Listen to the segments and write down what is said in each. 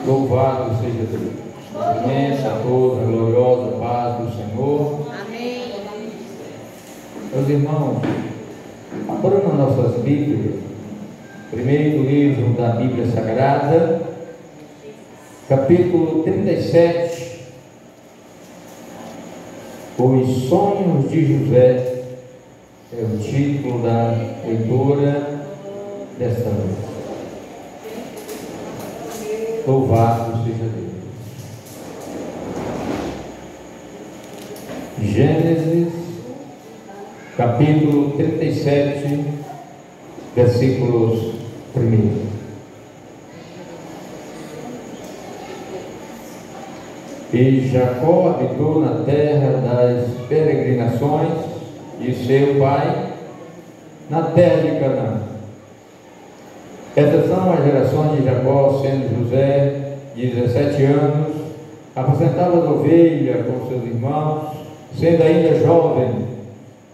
Louvado seja Deus. Imensa a todos, a gloriosa paz do Senhor. Amém. Meus irmãos, abrindo nossas Bíblias, primeiro livro da Bíblia Sagrada, capítulo 37, Os Sonhos de José, é o título da leitura desta noite. Louvado seja Deus. Gênesis, capítulo 37, versículos 1. E Jacó habitou na terra das peregrinações de seu pai, na terra de Canaã. Estas são as gerações de Jacó, sendo José de 17 anos, apacentava as ovelhas com seus irmãos, sendo ainda jovem,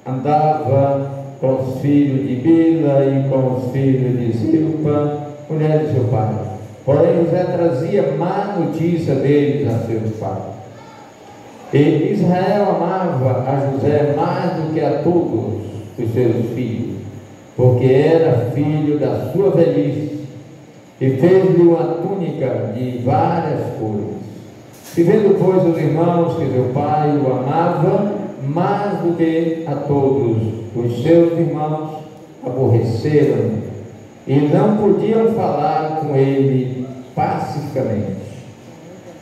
andava com os filhos de Bila e com os filhos de Zilpa, mulher de seu pai. Porém José trazia má notícia deles a seus pais. E Israel amava a José mais do que a todos os seus filhos, porque era filho da sua velhice, e fez-lhe uma túnica de várias cores. E vendo, pois, os irmãos que seu pai o amava mais do que a todos os seus irmãos, aborreceram e não podiam falar com ele pacificamente.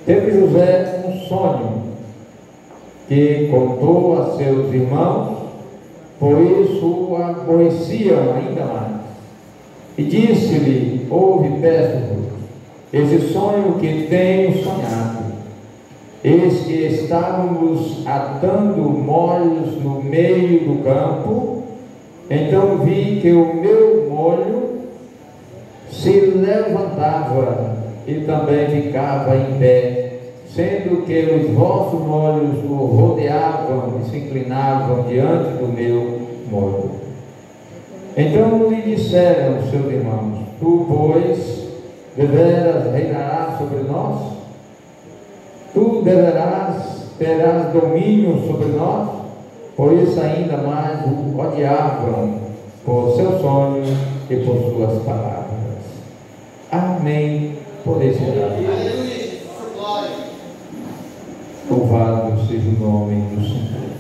Teve José um sonho que contou a seus irmãos, por isso o aborreciam ainda mais. E disse-lhe: ouve, peço-vos, esse sonho que tenho sonhado. Eis que estávamos atando molhos no meio do campo, então vi que o meu molho se levantava e também ficava em pé, sendo que os vossos olhos o rodeavam e se inclinavam diante do meu molho. Então lhe disseram seus irmãos: tu, pois, deveras reinarás sobre nós? Tu terás domínio sobre nós? Por isso ainda mais o odiavam por seus sonhos e por suas palavras. Amém. Por esse lado. Louvado seja o nome do Senhor.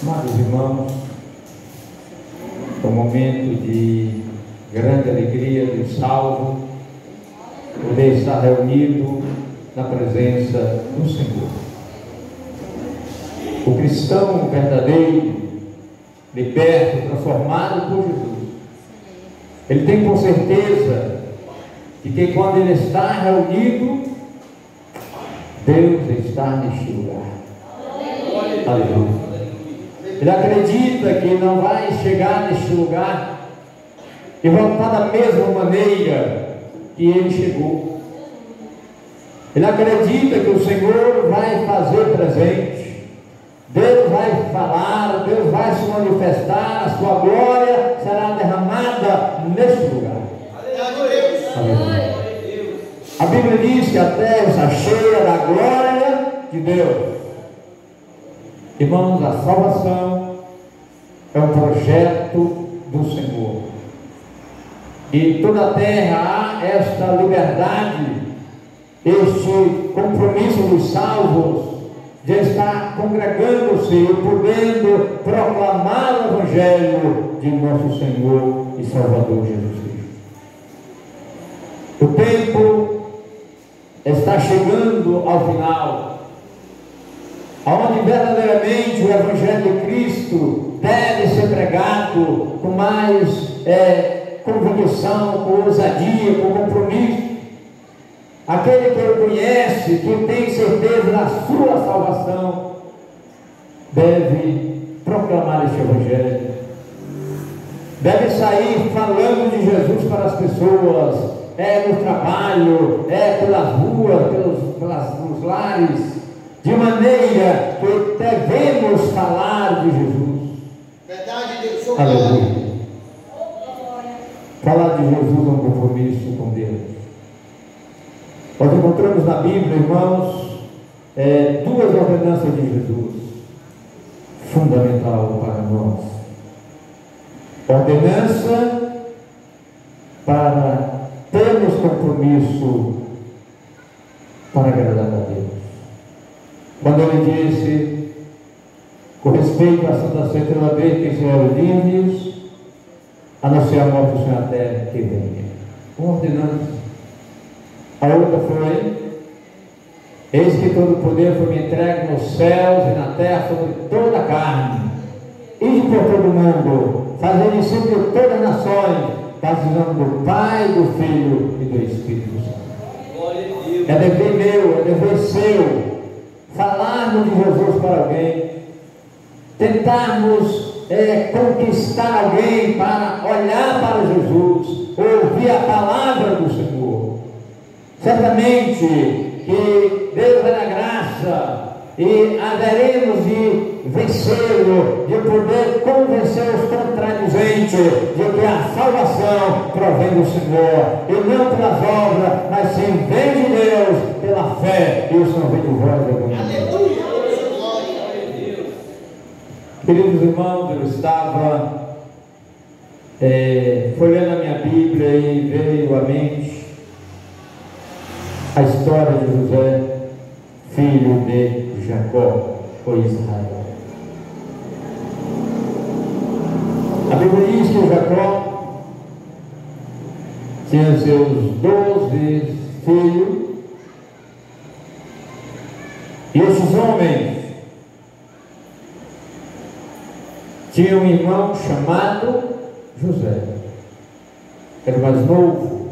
Amados irmãos, é um momento de grande alegria, de salvo, poder estar reunido na presença do Senhor. O cristão verdadeiro, liberto, transformado por Jesus, ele tem por certeza de que quando ele está reunido, Deus está neste lugar. Aleluia. Ele acredita que não vai chegar neste lugar e voltar da mesma maneira que ele chegou. Ele acredita que o Senhor vai fazer presente. Deus vai falar, Deus vai se manifestar, a sua glória será derramada neste lugar. Aleluia. A Bíblia diz que a terra está cheia da glória de Deus. Irmãos, a salvação é um projeto do Senhor. E toda a terra há esta liberdade, este compromisso dos salvos, de estar congregando-se e podendo proclamar o Evangelho de nosso Senhor e Salvador Jesus Cristo. O tempo está chegando ao final, onde verdadeiramente o Evangelho de Cristo deve ser pregado com mais convicção, com ousadia, com compromisso. Aquele que o conhece, que tem certeza da sua salvação, deve proclamar este Evangelho, deve sair falando de Jesus para as pessoas, no trabalho, pelas ruas, pelos lares, de maneira que devemos falar de Jesus. Verdade, Deus. Aleluia. Falar de Jesus é um compromisso com Deus. Nós encontramos na Bíblia, irmãos, duas ordenanças de Jesus, fundamental para nós. Ordenança para termos compromisso para agradar a Deus. Quando ele disse, com respeito à Santa Ceia, toda vez que Senhor livres, anunciar a morte do Senhor na terra que venha. Uma ordenança. A outra foi: eis que todo o poder foi me entregue nos céus e na terra sobre toda a carne. Ide por todo o mundo, fazendo discípulos de todas as nações, batizando do Pai, do Filho e do Espírito Santo. É dever meu, é dever seu, falarmos de Jesus para alguém, tentarmos conquistar alguém para olhar para Jesus, ouvir a palavra do Senhor. Certamente que Deus vai dar graça e haveremos de vencê-lo, de poder convencer os contradizentes de que a salvação provém do Senhor, e não pelas obras, mas sim vem de Deus pela fé, e o Senhor vem de vós. Aleluia! Queridos irmãos, eu estava folheando a minha Bíblia e veio à mente a história de José, filho de Jacó, ou Israel. A Bíblia diz que Jacó tinha seus 12 filhos, e esses homens tinham um irmão chamado José, era o mais novo.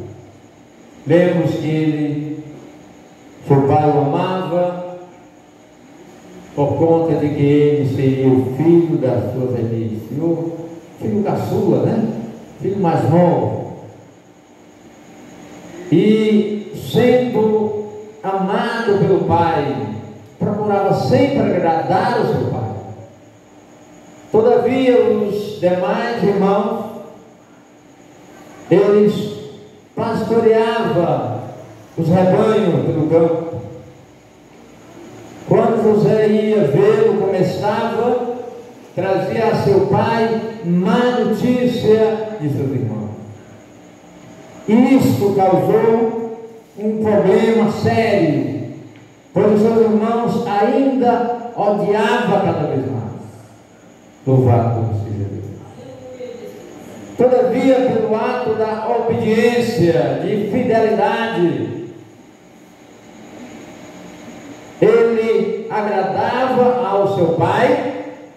Lemos que seu pai o amava por conta de que ele seria o filho da sua velhice, o filho caçula, né? filho mais novo, e sendo amado pelo pai, procurava sempre agradar o seu pai. Todavia, os demais irmãos, eles pastoreavam os rebanhos pelo campo. Quando José ia vê-lo como estava, trazia a seu pai má notícia de seus irmãos. Isto causou um problema sério, pois os seus irmãos ainda odiavam cada vez mais. Louvado seja Deus. Todavia, pelo ato da obediência, de fidelidade, ele agradava ao seu pai.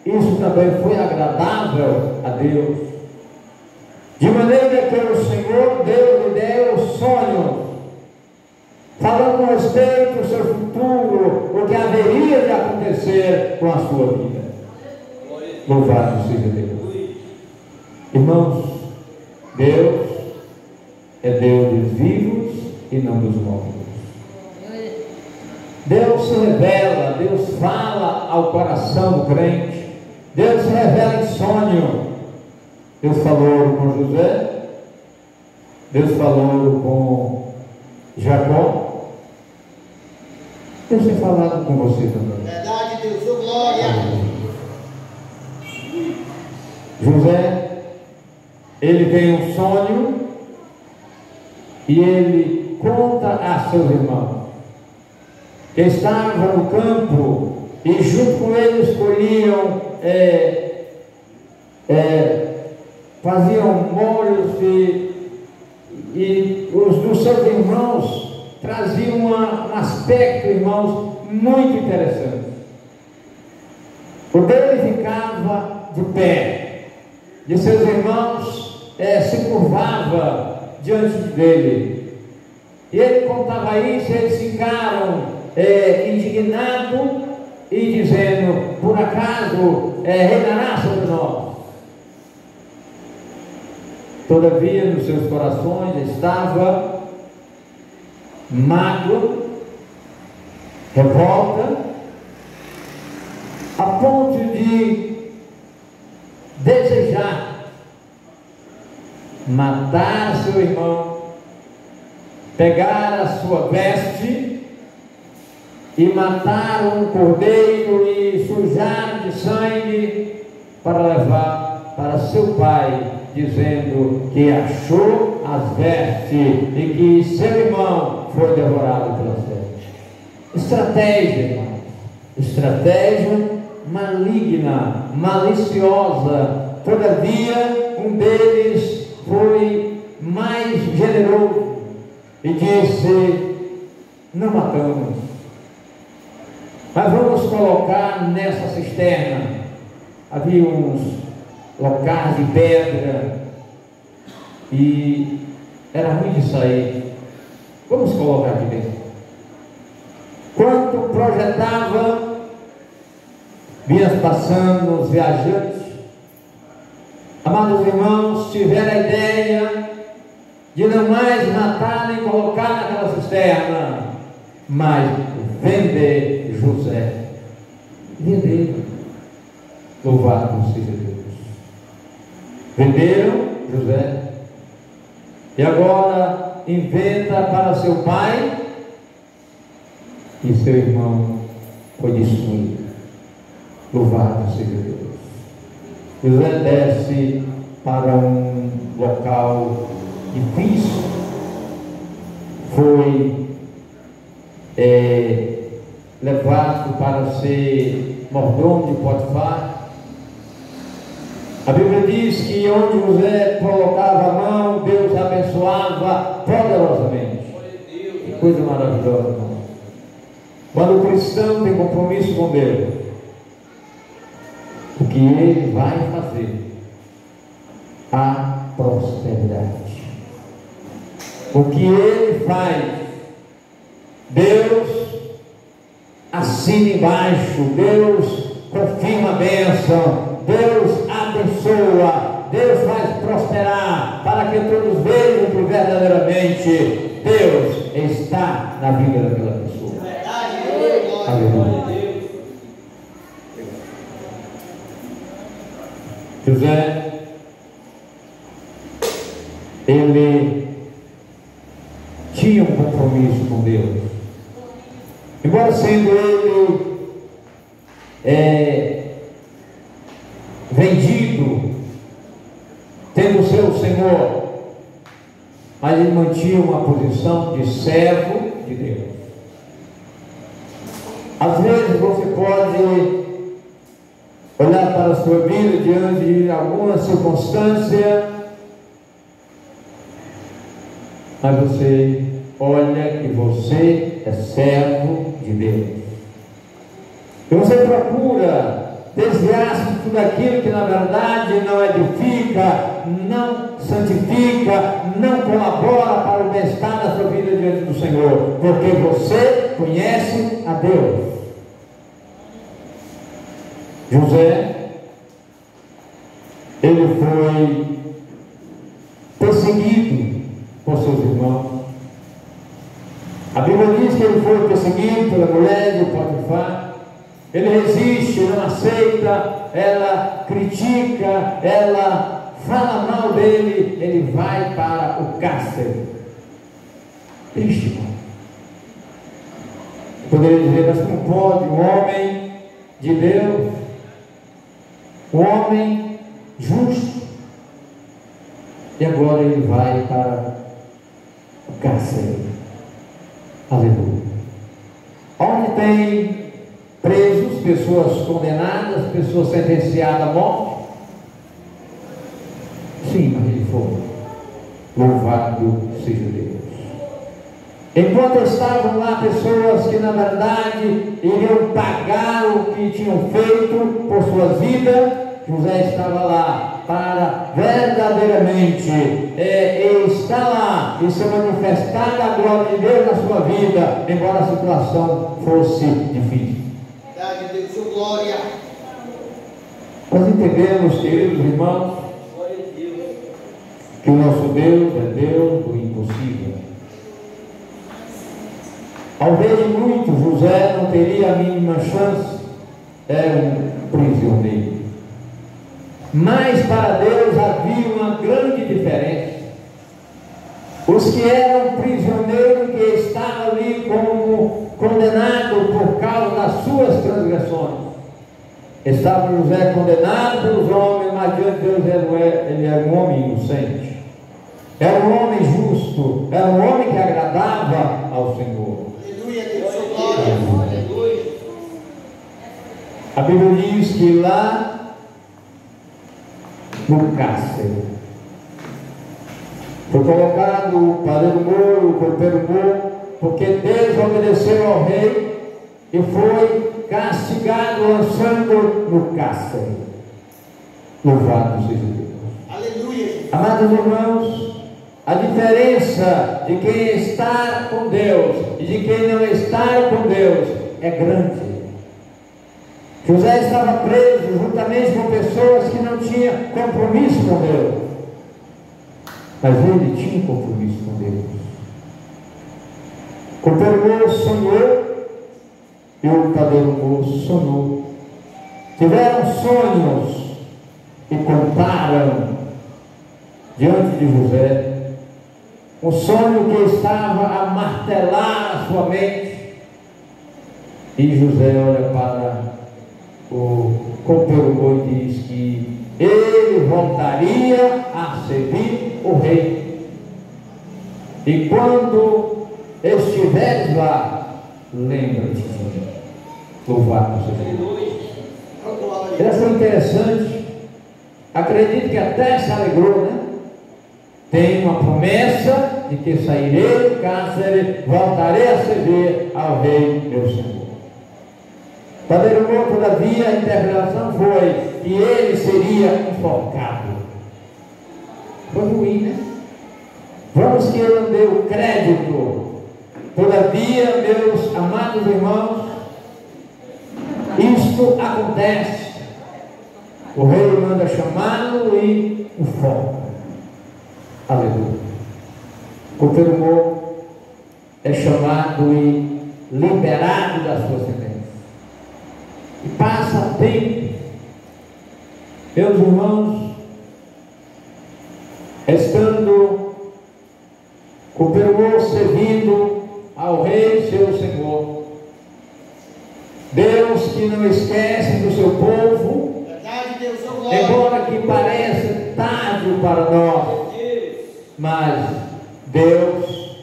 Isso também foi agradável a Deus, de maneira que o Senhor Deus lhe deu o sonho, falando a respeito do seu futuro, o que haveria de acontecer com a sua vida. Louvado seja Deus. Irmãos, Deus é Deus dos vivos e não dos mortos. Deus se revela, Deus fala ao coração do crente. Deus se revela em sonho. Deus falou com José, Deus falou com Jacó. Deus tem falado com você também. Verdade, Deus, sua glória. José, ele tem um sonho e ele conta a seus irmãos que estavam no campo e junto com eles colhiam, faziam molhos e os dos seus irmãos traziam um aspecto, irmãos, muito interessante. O dele ficava de pé, de seus irmãos se curvava diante dele, e ele contava isso, eles ficaram indignados e dizendo: por acaso reinará sobre nós? Todavia nos seus corações estava mágoa, revolta, a ponto de desejar matar seu irmão, pegar a sua veste e matar um cordeiro e sujar de sangue para levar para seu pai, dizendo que achou as vestes e que seu irmão foi devorado pela sede. Estratégia, irmão, estratégia maligna, maliciosa. Todavia, um deles foi mais generoso e disse: não matamos, mas vamos colocar nessa cisterna. Havia uns locais de pedra e era ruim de sair. Vamos colocar aqui dentro. Quando projetava, vinha passando os viajantes. Amados irmãos, tiveram a ideia de não mais matar nem colocar naquela cisterna, mas vender José. Vender. Louvado seja Deus. Venderam José. E agora inventa para seu pai, e seu irmão foi destruído. Louvado seja Deus. José desce para um local difícil, foi levado para ser mordomo de Potifar. A Bíblia diz que onde José colocava a mão, Deus abençoava poderosamente. Que coisa maravilhosa, irmão. Quando o cristão tem compromisso com Deus, o que ele vai fazer? A prosperidade. O que ele faz, Deus assina embaixo, Deus confirma a bênção, Deus abençoa, Deus faz prosperar, para que todos vejam que verdadeiramente Deus está na vida daquela pessoa. Aleluia. José, ele tinha um compromisso com Deus. Embora sendo ele vendido, tendo seu senhor, mas ele mantinha uma posição de servo de Deus. Às vezes você pode olhar para a sua vida diante de alguma circunstância, mas você olha que você é servo de Deus. E você procura desviar-se de tudo aquilo que na verdade não edifica, não santifica, não colabora para o bem-estar da sua vida diante do Senhor, porque você conhece a Deus. José, ele foi perseguido por seus irmãos. A Bíblia diz que ele foi perseguido pela mulher de Potifar. Ele resiste, não aceita, ela critica, ela fala mal dele, ele vai para o cárcere. Triste, irmão. Poderia dizer, mas como pode um homem de Deus, um homem justo, e agora ele vai para o cárcere? Aleluia. Onde tem presos, pessoas condenadas, pessoas sentenciadas à morte. Sim, mas ele foi. Louvado seja Deus. Enquanto estavam lá pessoas que na verdade iriam pagar o que tinham feito por sua vida, José estava lá para verdadeiramente estar lá e se manifestar a glória de Deus na sua vida, embora a situação fosse difícil. Glória. Nós entendemos, queridos irmãos, que o nosso Deus é Deus do impossível. Ao ver de muito, José não teria a mínima chance, era um prisioneiro. Mas para Deus havia uma grande diferença. Os que eram prisioneiros, que estavam ali como condenados por causa das suas transgressões, estava José condenado pelos homens, mas diante de Deus ele era um homem inocente, era um homem justo, era um homem que agradava ao Senhor. Aleluia, Deus, glória. Aleluia. A Bíblia diz que lá no cárcere foi colocado o padeiro Moro, o copeiro Moro, porque desobedeceu ao rei e foi castigado, lançando no cárcere. Louvado seja Deus. Aleluia. Amados irmãos, a diferença de quem está com Deus e de quem não está com Deus é grande. José estava preso juntamente com pessoas que não tinham compromisso com Deus, mas ele tinha compromisso com Deus. O copeiro Moro sonhou e o padeiro Moro sonhou. Tiveram sonhos e contaram diante de José um sonho que estava a martelar a sua mente. E José olha para o copeiro Moro e diz que ele voltaria a servir o rei. E quando estiveres lá, lembra-te de mim. Louvado seja Deus. Essa é interessante. Acredito que até se alegrou, né? Tem uma promessa de que sairei do cárcere, voltarei a servir ao rei meu Senhor. Padeiro Moro, todavia, a interpretação foi que ele seria enforcado. Foi ruim, né? Vamos que ele não deu crédito. Todavia, meus amados irmãos, isto acontece. O rei manda chamá-lo e enforca. Aleluia. Confirmou, é chamado e liberado da sua semente. E passa tempo, meus irmãos, estando confirmou, servindo ao Rei seu Senhor. Deus que não esquece do seu povo, Verdade, Deus, sua glória. embora que pareça tarde para nós, mas Deus,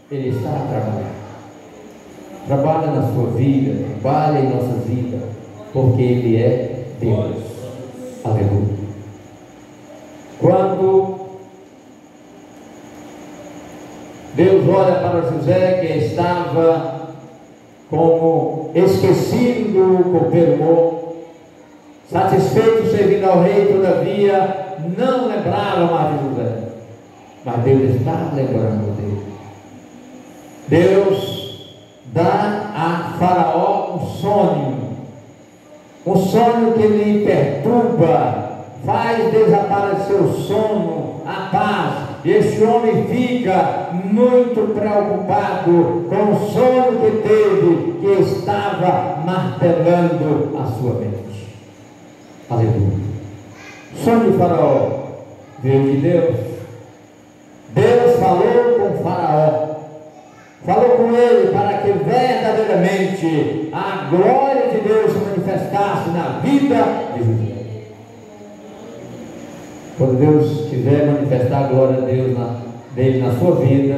Ele está a trabalhar. Trabalha na sua vida, trabalha em nossa vida, porque Ele é Deus. Aleluia. Quando Deus olha para José, que estava como esquecido com Permor, satisfeito servindo ao rei, todavia não lembrava mais de José, mas Deus está lembrando dele. Deus dá a Faraó um sonho que lhe perturba, faz desaparecer o sono, a paz. E este homem fica muito preocupado com o sonho que teve, que estava martelando a sua mente. Aleluia. O sonho de Faraó veio de Deus. Deus falou com Faraó, falou com ele para que verdadeiramente a glória de Deus se manifestasse na vida de José. Quando Deus quiser manifestar a glória dele na sua vida,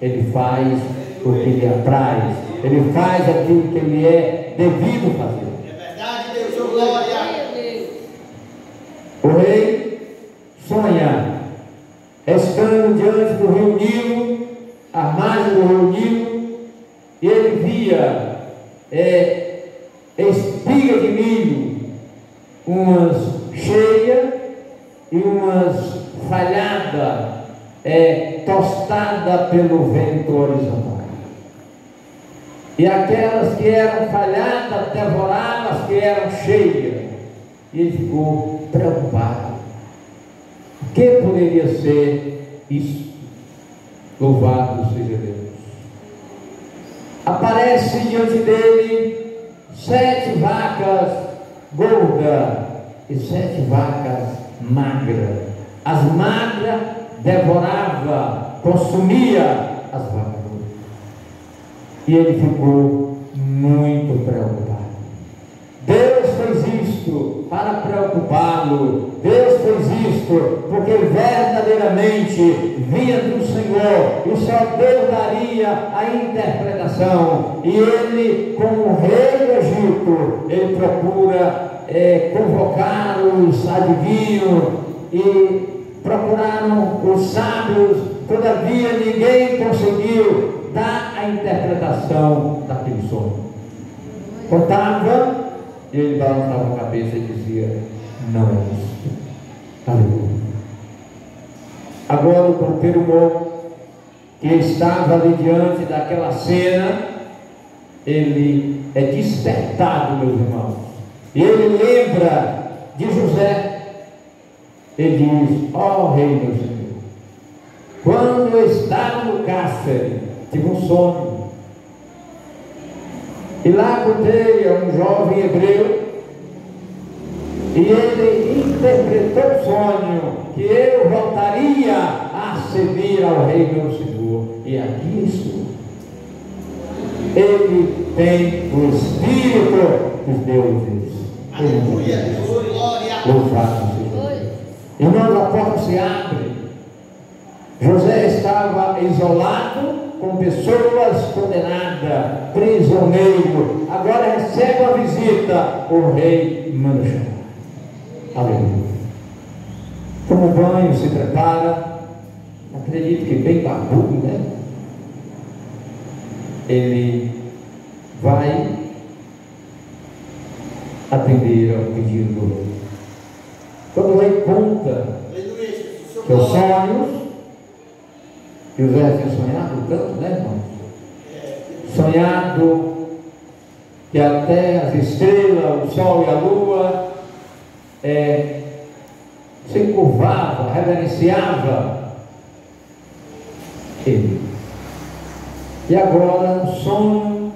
Ele faz o que lhe apraz, Ele faz aquilo que Ele é devido fazer. É verdade, Deus, sua glória. O rei sonha, estando diante do rio Nilo, à margem do rio Nilo, e ele via espiga de milho, umas cheias e umas falhadas, tostada pelo vento horizontal. E aquelas que eram falhadas devoravam as que eram cheias. E ele ficou preocupado. O que poderia ser isso? Louvado seja Deus. Aparece diante dele 7 vacas gordas e 7 vacas magras. As magras devoravam, consumia as vacas. E ele ficou muito preocupado. Deus fez isto para preocupá-lo. Deus fez isto porque verdadeiramente vinha do Senhor, e só Deus daria a interpretação. E ele, como rei do Egito, ele procura convocar os adivinhos, e procuraram os sábios, todavia ninguém conseguiu dar a interpretação daquele sonho. Contava, e ele balançava a cabeça e dizia: não é isso. Aleluia. Agora o copeiro que estava ali diante daquela cena, ele é despertado, meus irmãos, e ele lembra de José. Ele diz: ó rei meu Senhor, quando eu estava no cárcere, tive um sonho, e lá contei a um jovem hebreu, e ele interpretou o sonho, que eu voltaria a servir ao rei meu Senhor, e aqui estou. Ele tem o Espírito dos deuses. Aleluia, sua glória. Louvado seja Deus. Irmãos, a porta se abre. José estava isolado, com pessoas condenadas, prisioneiro. Agora recebe a visita, o rei manda chamar. Aleluia. Toma um banho, se prepara. Acredito que bem barbudo, né? Ele vai atender ao pedido do rei. Quando o rei conta seus sonhos, José tinha sonhado tanto, né, irmão? Sonhado que até as estrelas, o sol e a lua se curvava, reverenciava ele. E agora um sonho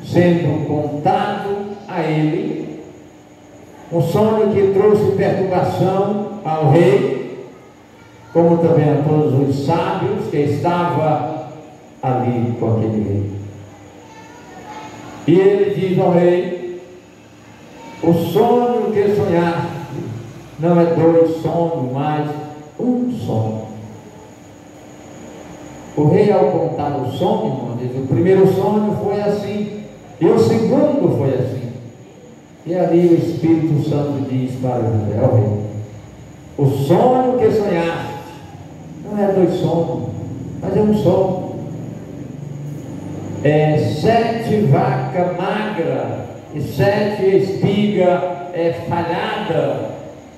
sendo contado a ele, um sonho que trouxe perturbação ao rei, como também a todos os sábios que estavam ali com aquele rei. E ele diz ao rei: o sonho que sonhaste não é 2 sonhos, mas um sonho. O rei, ao contar o sonho, irmão, diz: o primeiro sonho foi assim, e o segundo foi assim. E ali o Espírito Santo diz para José: ó rei, o sonho que sonhaste não é 2 sonhos, mas é um sonho. É 7 vacas magras e 7 espigas falhadas.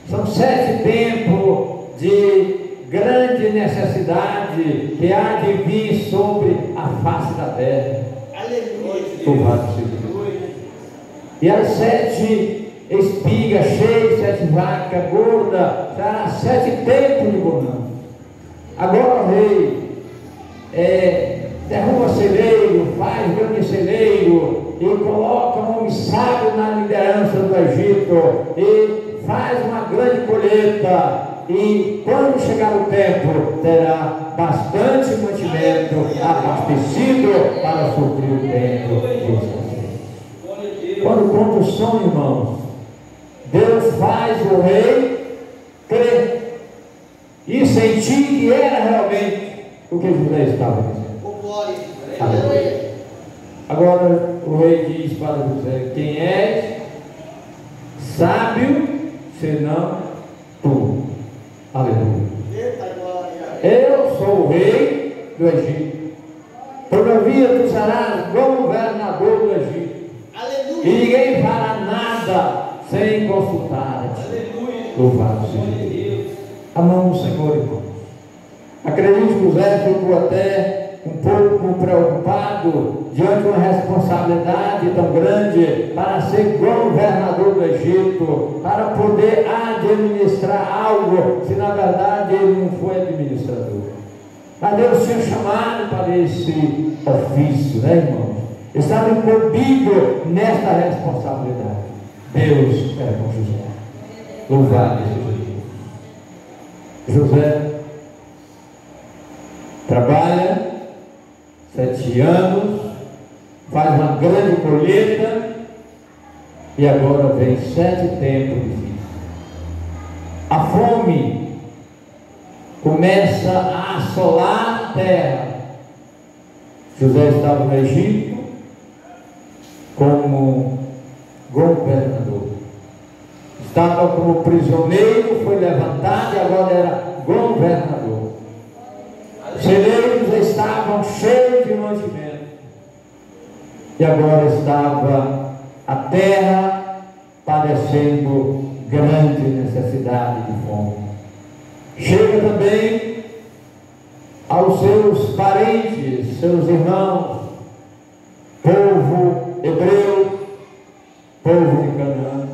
São 7 tempos de grande necessidade que há de vir sobre a face da terra. Aleluia. E as 7 espigas cheias, 7 vacas gordas, será 7 tempos de bonança. Agora o rei derruba celeiro, faz grande celeiro e coloca um homem sábio na liderança do Egito e faz uma grande colheita. E quando chegar o tempo, terá bastante mantimento abastecido para suprir o tempo. Quando conta o sonho, irmãos, Deus faz o rei crer e sentir que era realmente o que José estava dizendo. Aleluia. Agora o rei diz para José: quem és sábio senão tu? Aleluia. Eu sou o rei do Egito. Todavia tu serás governador do Egito. Aleluia. E ninguém fará nada sem consultar-te. Louvado seja Deus. Amamos o Senhor, irmãos. Acredito que José ficou até um pouco preocupado diante de uma responsabilidade tão grande para ser governador do Egito, para poder administrar algo, se na verdade ele não foi administrador. Mas Deus tinha chamado para esse ofício, né, irmãos? Estava incumbido nesta responsabilidade. Deus era com José. Louvado seja Deus. José trabalha 7 anos, faz uma grande colheita e agora vem 7 tempos difíceis. A fome começa a assolar a terra. José estava no Egito como governador, estava como prisioneiro, foi levantado e agora era governador. Os celeiros estavam cheios de mantimento e agora estava a terra padecendo grande necessidade de fome. Chega também aos seus parentes, seus irmãos, povo hebreu, povo de Canaã,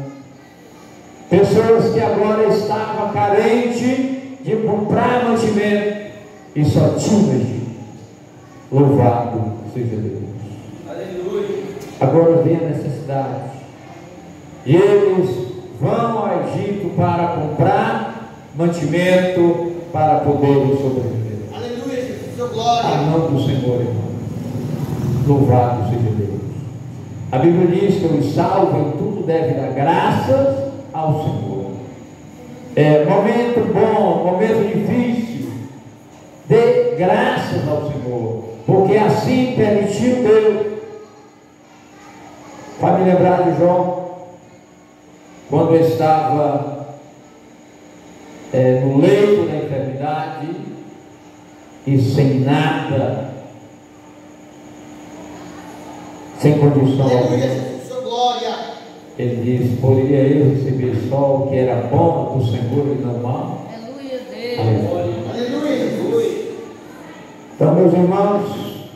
pessoas que agora estavam carentes de comprar mantimento e só tinham o Egito. Louvado seja Deus. Aleluia. Agora vem a necessidade e eles vão ao Egito para comprar mantimento para poderem sobreviver. Aleluia, Jesus, glória. A nome do Senhor, irmão. Louvado seja Deus. A Bíblia diz que o salvo em tudo deve dar graças ao Senhor. Momento bom, momento difícil, dê graças ao Senhor, porque assim permitiu Deus. Vai me lembrar de Jó, quando estava no leito da enfermidade e sem nada, sem condição alguma. Ele diz: poderia eu receber só o que era bom do Senhor e não mal? Aleluia. Então, meus irmãos,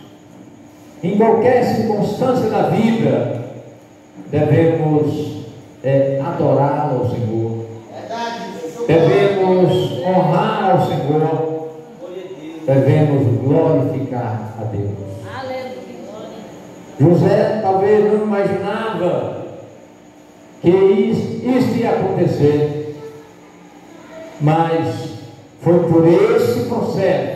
em qualquer circunstância da vida, devemos adorar ao Senhor. Devemos honrar ao Senhor. devemos glorificar a Deus. Aleluia. José talvez não imaginava que isso ia acontecer, mas foi por esse processo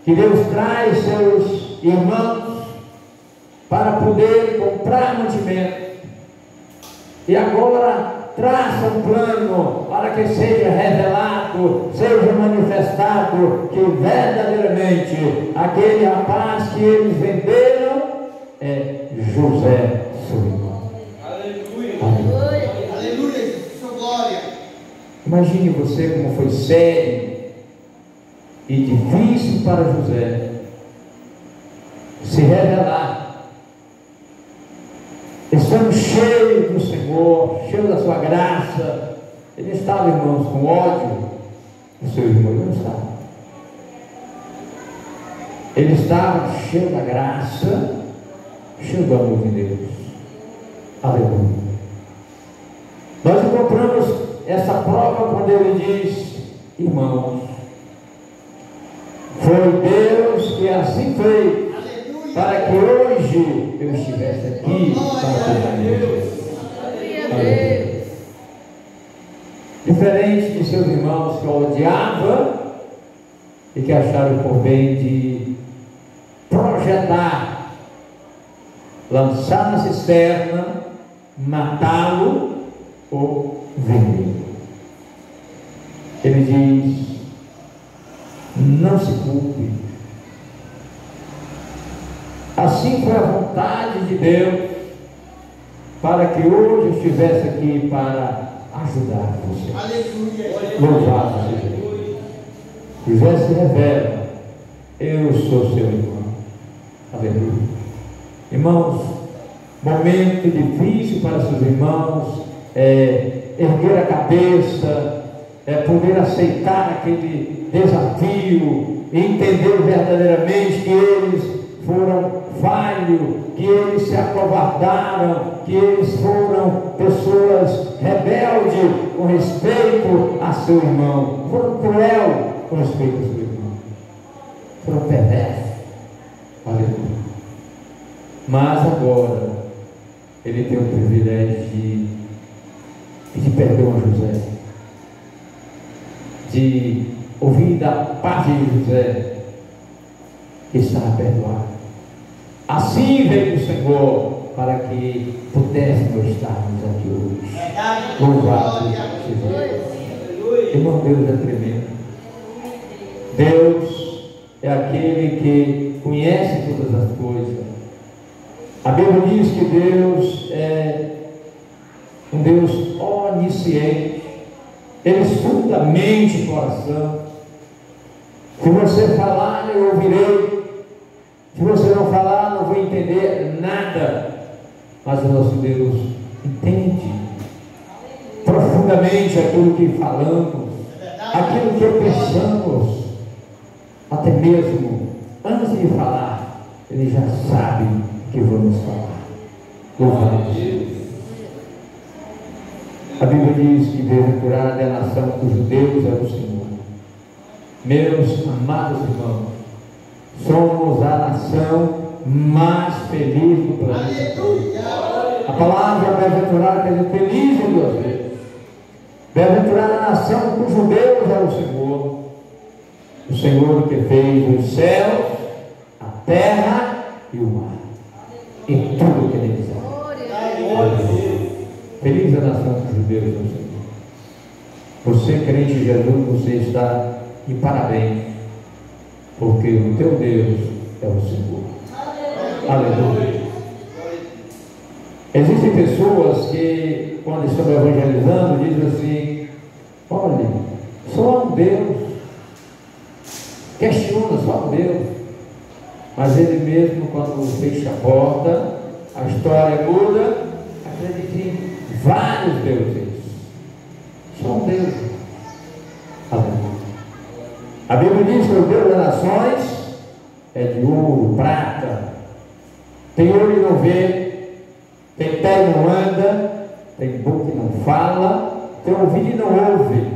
que Deus traz seus irmãos para poder comprar mantimento, e agora traça um plano para que seja revelado, seja manifestado que verdadeiramente aquele rapaz que eles venderam é José, seu irmão. Aleluia. Aleluia, sua glória. Imagine você como foi sério e difícil para José se revelar, estando cheio do Senhor, cheio da sua graça. Ele estava, irmãos, com ódio do seu irmão. Ele não estava. Ele estava cheio da graça, cheio do amor de Deus. Aleluia. Nós encontramos essa prova quando ele diz: irmãos, foi Deus que assim fez, para que hoje eu estivesse aqui para cuidar deles. Aleluia. Diferente de seus irmãos que o odiavam e que acharam por bem de projetar, lançar na cisterna, matá-lo ou vender. Ele diz: não se culpe. Assim foi a vontade de Deus, para que hoje eu estivesse aqui para ajudar você. Aleluia. Louvado seja Deus. José se revela: eu sou seu irmão. Aleluia. Irmãos, momento difícil para seus irmãos é erguer a cabeça, é poder aceitar aquele desafio e entender verdadeiramente que eles foram falhos, que eles se acovardaram, que eles foram pessoas rebeldes com respeito a seu irmão, foram cruel com respeito a seu irmão, foram perversos. Aleluia. Mas agora ele tem o privilégio de pedir perdão a José, de ouvir da parte de José que estava perdoado. Assim veio o Senhor para que pudéssemos estarmos aqui hoje. Louvado seja Deus. Irmão, Deus é tremendo. Deus é aquele que conhece todas as coisas. A Bíblia diz que Deus é um Deus onisciente. Ele escuta a mente e o coração. Se você falar, eu ouvirei. Se você não falar, não vou entender nada. Mas o nosso Deus entende profundamente aquilo que falamos, aquilo que pensamos. Até mesmo antes de falar, Ele já sabe o que vamos falar. Louvado seja Deus. A Bíblia diz que bem-aventurada é a nação cujo Deus é o Senhor. Meus amados irmãos, somos a nação mais feliz do planeta. A palavra bem-aventurada quer dizer feliz em duas vezes. Bem-aventurada a nação cujo Deus é o Senhor. O Senhor que fez os céus, a terra e o mar, e tudo o que neles há. Feliz a nação cujo Deus é o Senhor. Você, crente em Jesus, você está de parabéns, porque o teu Deus é o Senhor. Aleluia. Existem pessoas que, quando estão evangelizando, dizem assim: olha, só há um Deus. Questiona só um Deus. Mas ele mesmo, quando fecha a porta, a história muda. Acredita em vários deuses. Só um Deus. Aleluia. A Bíblia diz que o Deus das nações é de ouro, prata. Tem olho e não vê, tem pé e não anda, tem boca e não fala, tem ouvido e não ouve.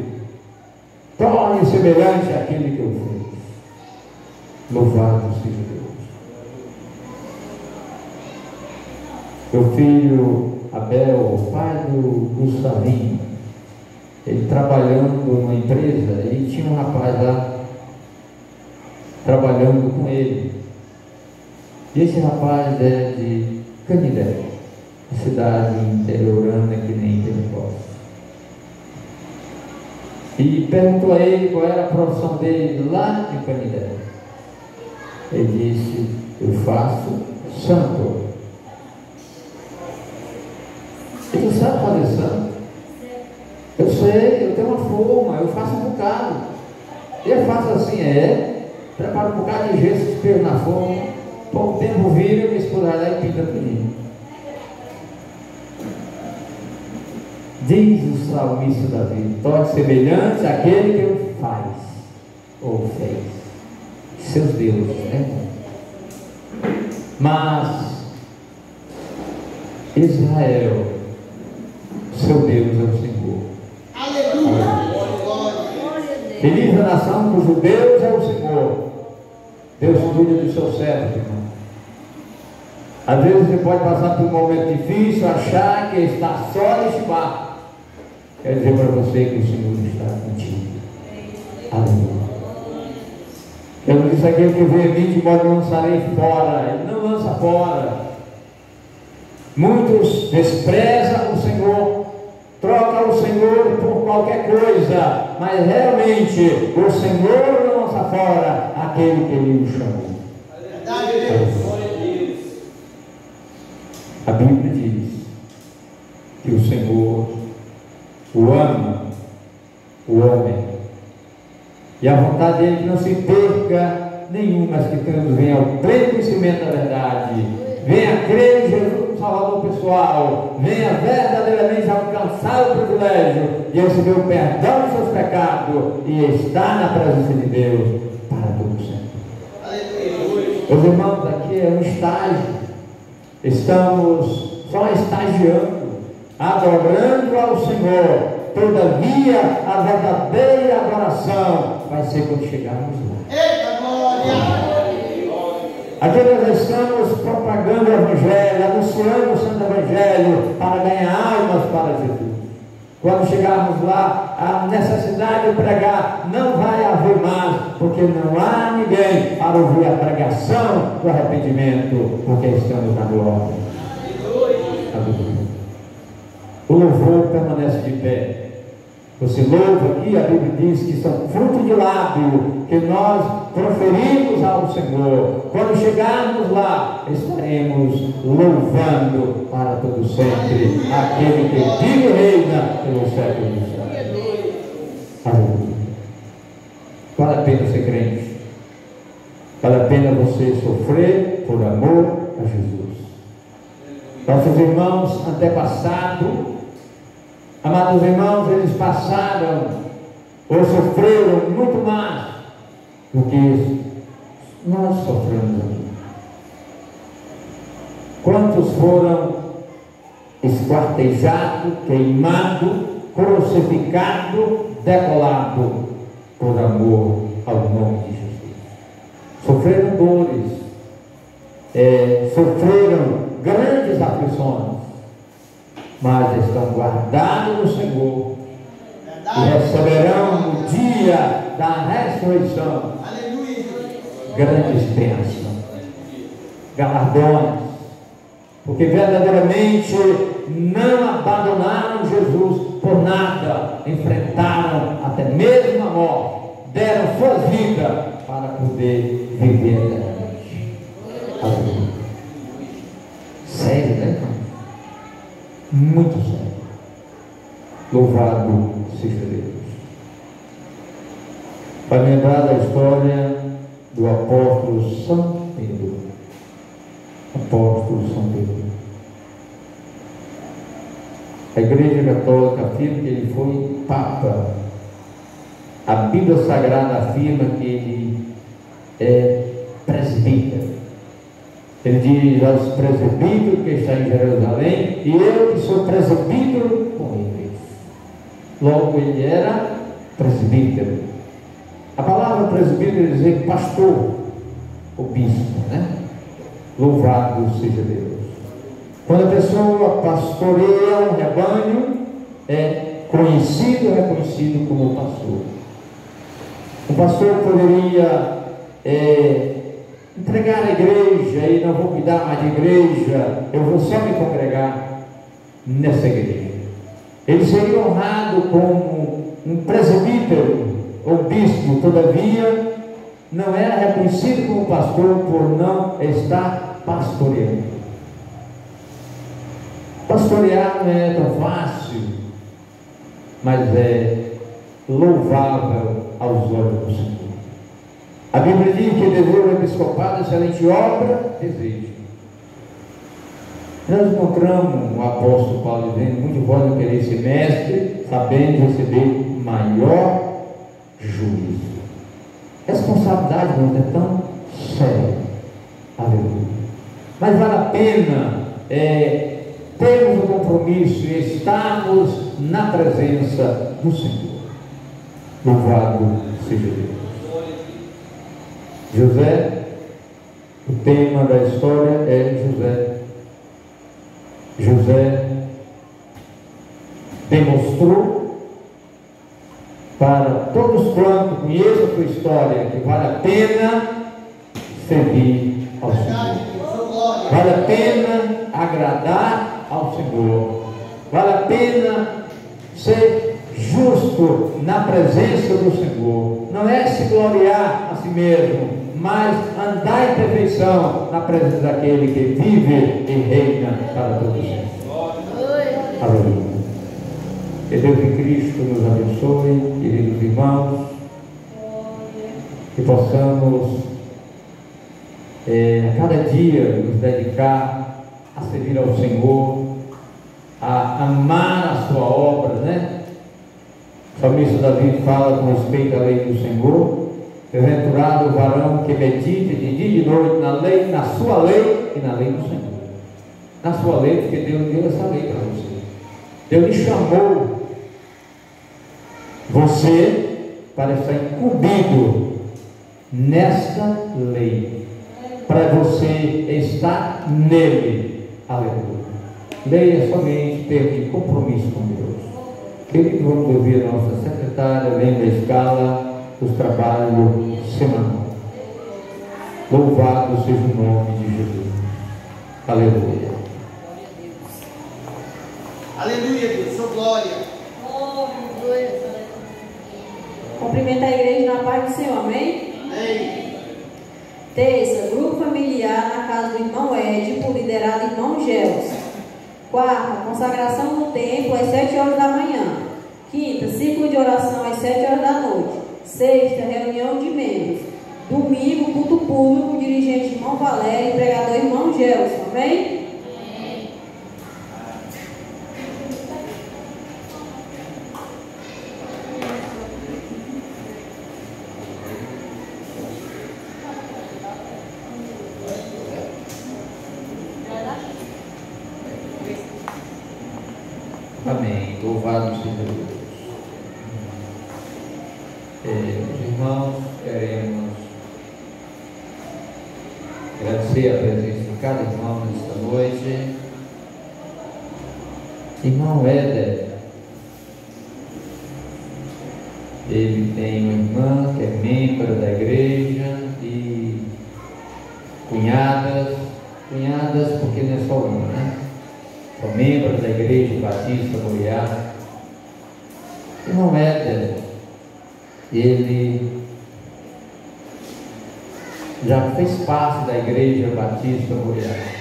Torne semelhante àquele que eu fiz. Louvado seja Deus. Meu filho Abel, o pai do Gustavinho, ele trabalhando numa empresa, ele tinha um rapaz lá trabalhando com ele. E esse rapaz é de Canidé, cidade interiorana que nem Pentecostes. E perguntou a ele qual era a profissão dele lá em Canidé. Ele disse: eu faço santo. Ele sabe fazer santo? Eu sei, eu tenho uma forma, eu faço um bocado. Eu faço assim, preparo um bocado de gesso, espelho na forma, pouco tempo vira, me escurar lá e pinta tudinho. Diz o salmista Davi: torne semelhante àquele que faz ou fez. Seus deuses, né? Mas Israel, seu Deus é o Senhor. Aleluia. Feliz a nação cujo Deus é o Senhor. Deus cuida dos seus servos, irmão. Às vezes você pode passar por um momento difícil, achar que está só neste barco. Quero dizer para você que o Senhor está contigo. Aleluia. Eu disse: aquele que veio a mim, de modo não lançarei fora. Ele não lança fora. Muitos desprezam o Senhor, trocam o Senhor por qualquer coisa, mas realmente o Senhor não lança fora aquele que Ele o chamou. A Bíblia diz que o Senhor o ama, o homem, e a vontade dele que não se perca nenhum, mas que todos venham ao pleno conhecimento da verdade, venha crer em Jesus como Salvador pessoal, venha verdadeiramente alcançar o privilégio de receber o perdão dos seus pecados e estar na presença de Deus para todo sempre. Meus irmãos, aqui é um estágio, estamos só estagiando, adorando ao Senhor. Todavia, a verdadeira adoração vai ser quando chegarmos lá. Eita glória! Aqui nós estamos propagando o Evangelho, anunciando o Santo Evangelho para ganhar almas para Jesus. Quando chegarmos lá, a necessidade de pregar não vai haver mais, porque não há ninguém para ouvir a pregação do arrependimento, porque estamos na glória. Aleluia. O louvor permanece de pé. Você louva aqui, a Bíblia diz que são fruto de lábio que nós proferimos ao Senhor. Quando chegarmos lá, estaremos louvando para todo sempre aquele que vive e reina pelos séculos dos séculos. Aleluia. Vale a pena ser crente. Vale a pena você sofrer por amor a Jesus. Nossos irmãos antepassados, amados irmãos, eles passaram ou sofreram muito mais do que nós sofremos aqui. Quantos foram esquartejados, queimados, crucificados, decolados por amor ao nome de Jesus? Sofreram dores, sofreram grandes aflições, mas estão guardados no Senhor e receberão no dia da ressurreição grandes bênçãos, galardões, porque verdadeiramente não abandonaram Jesus por nada, enfrentaram até mesmo a morte, deram sua vida para poder viver eternamente. Aleluia. Sério, né? Muito sério. Louvado seja Deus. Vai lembrar da história do apóstolo São Pedro. Apóstolo São Pedro. A Igreja Católica afirma que ele foi Papa. A Bíblia Sagrada afirma que ele é presbítero. Ele diz aos presbíteros que está em Jerusalém: e eu que sou presbítero com eles. Logo ele era presbítero. A palavra presbítero quer dizer pastor. o bispo, né? Louvado seja Deus. Quando a pessoa pastoreia um rebanho, é conhecido ou reconhecido como pastor. Um pastor poderia entregar a igreja e não vou cuidar mais de igreja, eu vou só me congregar nessa igreja. Ele seria honrado como um presbítero ou bispo, todavia não era reconhecido como pastor por não estar pastoreando. Pastorear não é tão fácil, mas é louvável aos olhos do Senhor. A Bíblia diz que desejo o episcopado, excelente obra, desejo. Nós encontramos o apóstolo Paulo dizendo: muito de vós não quereis ser mestre, sabendo receber maior juízo. Responsabilidade não é tão séria. Aleluia. Mas vale a pena termos o compromisso e estarmos na presença do Senhor. Louvado seja Deus. José, o tema da história é José. José demonstrou para todos quantos conhecem a sua história que vale a pena servir ao Senhor. Vale a pena agradar ao Senhor. Vale a pena ser justo na presença do Senhor. Não é se gloriar a si mesmo, mas andar em perfeição na presença daquele que vive e reina para todos sempre. Aleluia. Que Deus em Cristo nos abençoe, queridos irmãos, que possamos a cada dia nos dedicar a servir ao Senhor, a amar a sua obra, né? O salmista Davi fala com respeito à lei do Senhor. Bem-aventurado o varão que medita de dia e de noite na lei, na sua lei e na lei do Senhor. Na sua lei, porque Deus deu essa lei para você. Deus lhe chamou você para estar incumbido nesta lei, para você estar nele. Aleluia. Lei é somente ter compromisso com Deus. Querido, vamos ouvir a nossa secretária lendo a escala dos trabalhos semanal. Louvado seja o nome de Jesus. Aleluia. Aleluia, Deus, sua glória. Cumprimenta a igreja na paz do Senhor, amém? Amém. Terça, grupo familiar na casa do irmão Édipo, liderado irmão Gelson. Quarta, consagração no templo às 7 horas da manhã. Quinta, ciclo de oração às 7 horas da noite. Sexta, reunião de membros. Domingo, culto público, dirigente irmão Valério e pregador irmão Gelson, amém? Amém. Louvado seja Deus. Meus irmãos, queremos agradecer a presença de cada irmão nesta noite. Irmão Éder, ele tem uma irmã que é membro da igreja e cunhadas porque não é só uma, né? São membros da Igreja Batista Goiás. Irmão Éder, ele já fez parte da Igreja Batista Goiás.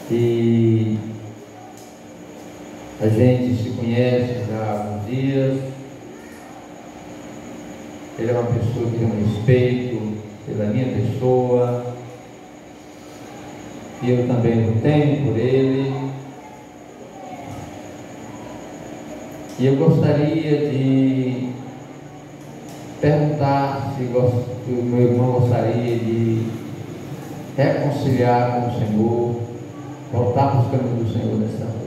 E a gente se conhece já há alguns dias. Ele é uma pessoa que tem um respeito pela minha pessoa. E eu também o tenho por ele. E eu gostaria de perguntar se o meu irmão gostaria de reconciliar com o Senhor, voltar para os caminhos do Senhor nessa noite.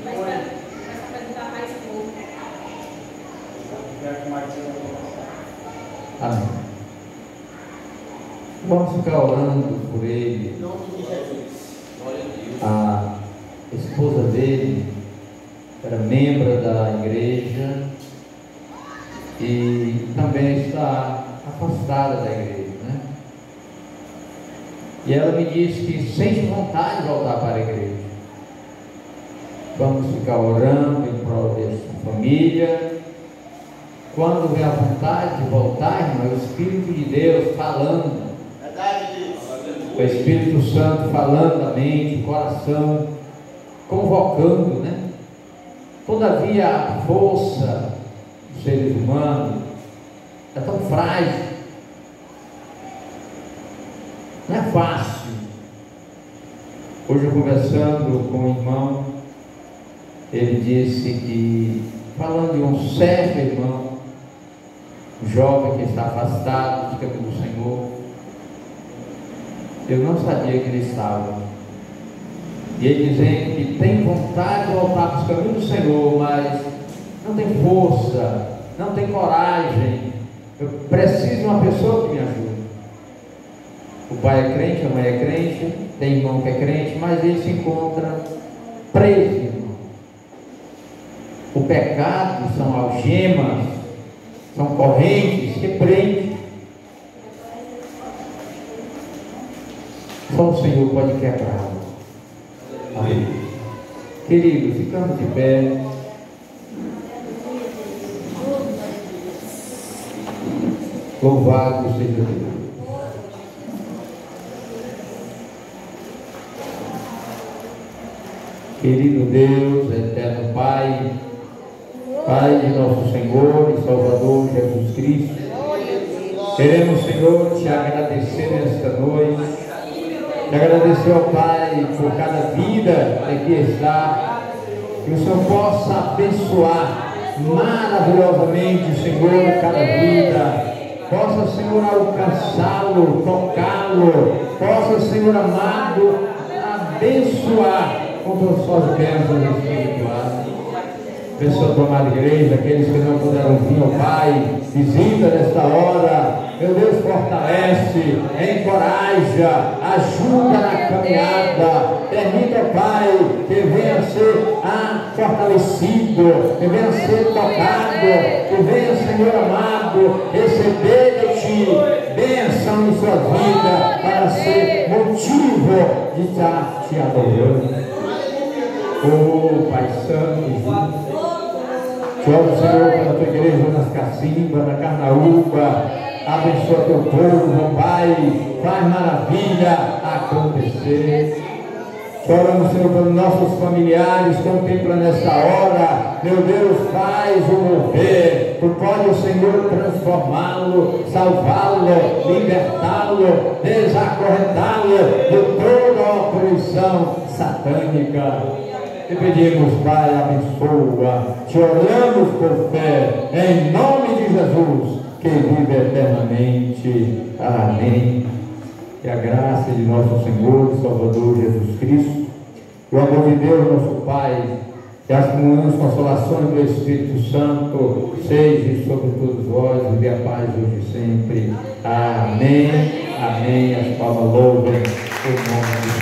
Vai Amém. Vamos ficar orando por ele. Em nome de Jesus. A esposa dele era membro da igreja e também está afastada da igreja, né? E ela me disse que sente vontade de voltar para a igreja. Vamos ficar orando em prol dessa família. Quando vem a vontade de voltar, irmão, é o Espírito de Deus falando. Verdade, Deus. O Espírito Santo falando a mente, o coração, convocando, né? Todavia a força dos seres humanos é tão frágil, não é fácil. Hoje, conversando com um irmão, ele disse que, falando de um certo irmão, um jovem que está afastado dos caminhos do Senhor, eu não sabia que ele estava. E ele dizendo que tem vontade de voltar para os caminhos do Senhor, mas não tem força, não tem coragem. Eu preciso de uma pessoa que me ajude. O pai é crente, a mãe é crente, tem irmão que é crente, mas ele se encontra preso, irmão. O pecado são algemas, são correntes que prendem. Só o Senhor pode quebrá-lo. Amém. Queridos, ficamos de pé. Louvado seja Deus. Querido Deus, eterno Pai, Pai de nosso Senhor e Salvador Jesus Cristo, queremos, Senhor, te agradecer nesta noite, te agradecer ao Pai por cada vida que aqui está, que o Senhor possa abençoar maravilhosamente, Senhor, cada vida, possa, Senhor, alcançá-lo, tocá-lo, possa, Senhor amado, abençoar com as suas bênçãos espirituais. Pessoa tomar igreja, aqueles que não puderam vir, ó Pai, visita nesta hora, meu Deus, fortalece, encoraja, ajuda na caminhada, permita, Pai, que venha a ser fortalecido, que venha a ser tocado, que venha, Senhor amado, receber de Ti bênção em sua vida, para ser motivo de estar Te adorando. Oh, Pai Santo, te oro, Senhor, pela tua igreja nas Cacimbas, na Carnaúba, abençoa teu povo, oh Pai, faz maravilha acontecer. Te oramos, Senhor, pelos nossos familiares, contempla nesta hora, meu Deus, faz o mover, tu pode, Senhor, transformá-lo, salvá-lo, libertá-lo, desacorrentá-lo de toda a opressão satânica. Te pedimos, Pai, abençoa, te oramos por fé, em nome de Jesus, que vive eternamente. Amém. Que a graça de nosso Senhor e Salvador Jesus Cristo, o amor de Deus, nosso Pai, e as comunhões, consolações do Espírito Santo, seja sobre todos vós, e dê a paz hoje e sempre. Amém. Amém. As palmas louvem o nome de